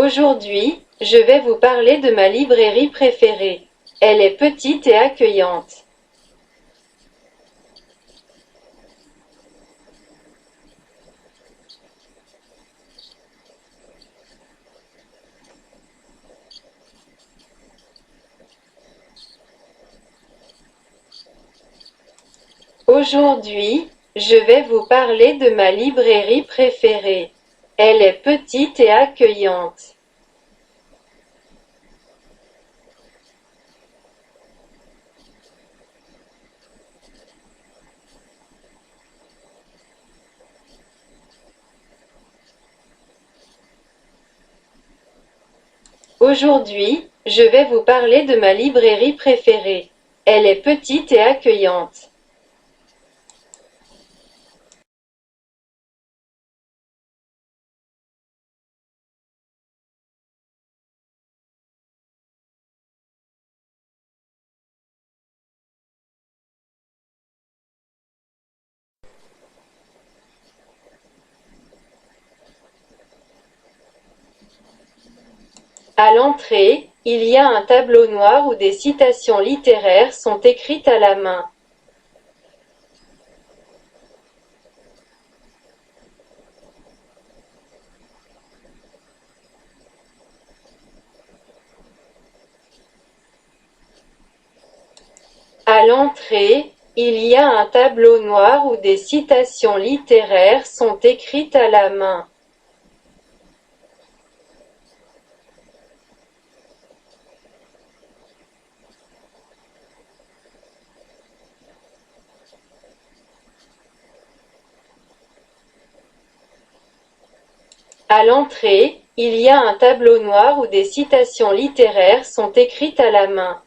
Aujourd'hui, je vais vous parler de ma librairie préférée. Elle est petite et accueillante. Aujourd'hui, je vais vous parler de ma librairie préférée. Elle est petite et accueillante. Aujourd'hui, je vais vous parler de ma librairie préférée. Elle est petite et accueillante. À l'entrée, il y a un tableau noir où des citations littéraires sont écrites à la main. À l'entrée, il y a un tableau noir où des citations littéraires sont écrites à la main. À l'entrée, il y a un tableau noir où des citations littéraires sont écrites à la main.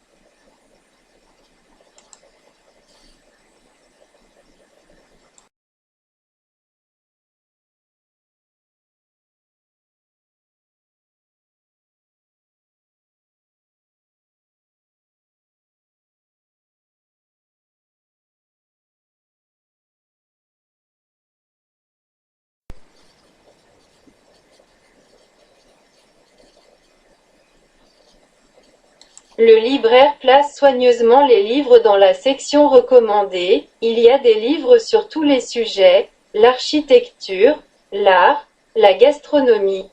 Le libraire place soigneusement les livres dans la section recommandée. Il y a des livres sur tous les sujets, l'architecture, l'art, la gastronomie.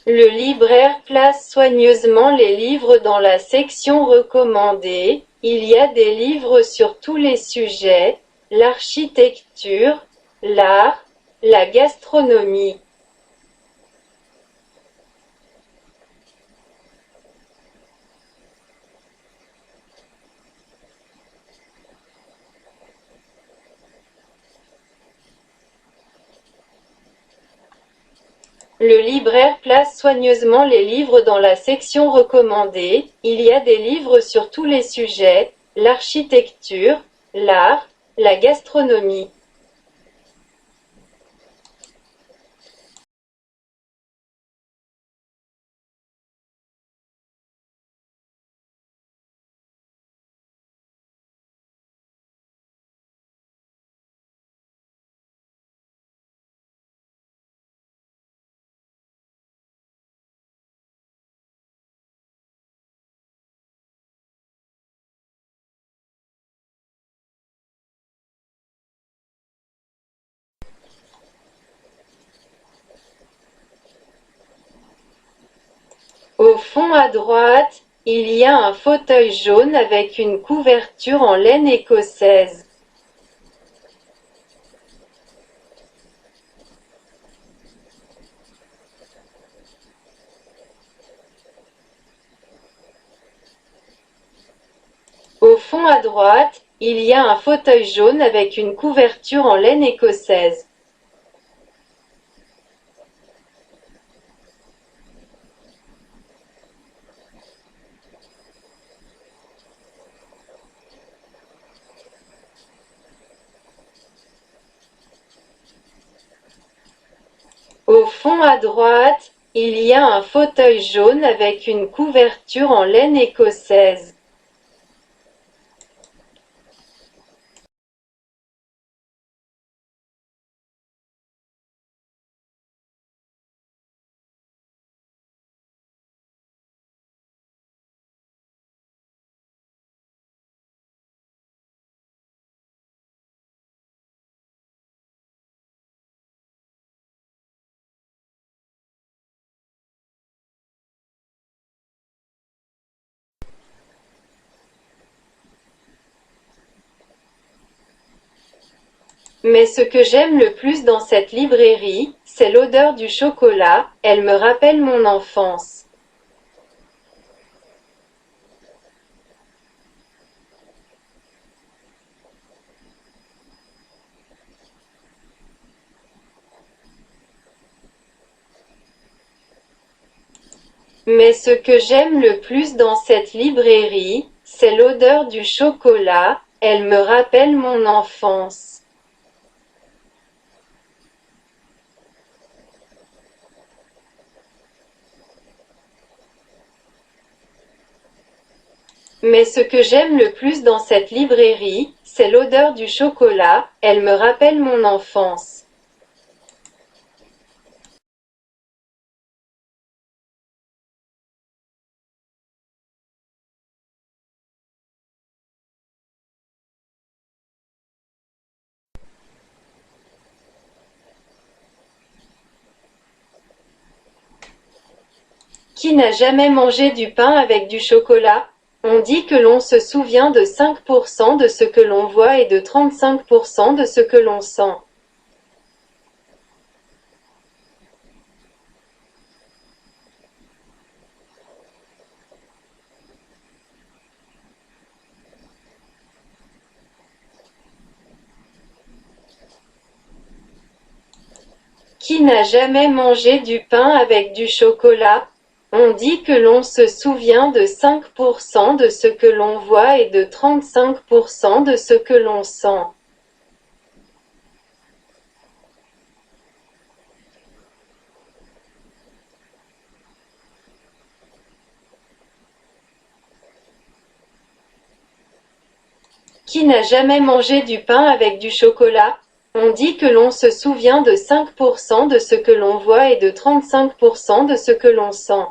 Le libraire place soigneusement les livres dans la section recommandée. Il y a des livres sur tous les sujets, l'architecture, l'art, la gastronomie. Le libraire place soigneusement les livres dans la section recommandée. Il y a des livres sur tous les sujets, l'architecture, l'art, la gastronomie. Au fond à droite, il y a un fauteuil jaune avec une couverture en laine écossaise. Au fond à droite, il y a un fauteuil jaune avec une couverture en laine écossaise. Au fond à droite, Il y a un fauteuil jaune avec une couverture en laine écossaise. Mais ce que j'aime le plus dans cette librairie, c'est l'odeur du chocolat, elle me rappelle mon enfance. Mais ce que j'aime le plus dans cette librairie, c'est l'odeur du chocolat, elle me rappelle mon enfance. Mais ce que j'aime le plus dans cette librairie, c'est l'odeur du chocolat, elle me rappelle mon enfance. Qui n'a jamais mangé du pain avec du chocolat? On dit que l'on se souvient de 5% de ce que l'on voit et de 35% de ce que l'on sent. Qui n'a jamais mangé du pain avec du chocolat? On dit que l'on se souvient de 5% de ce que l'on voit et de 35% de ce que l'on sent. Qui n'a jamais mangé du pain avec du chocolat? On dit que l'on se souvient de 5% de ce que l'on voit et de 35% de ce que l'on sent.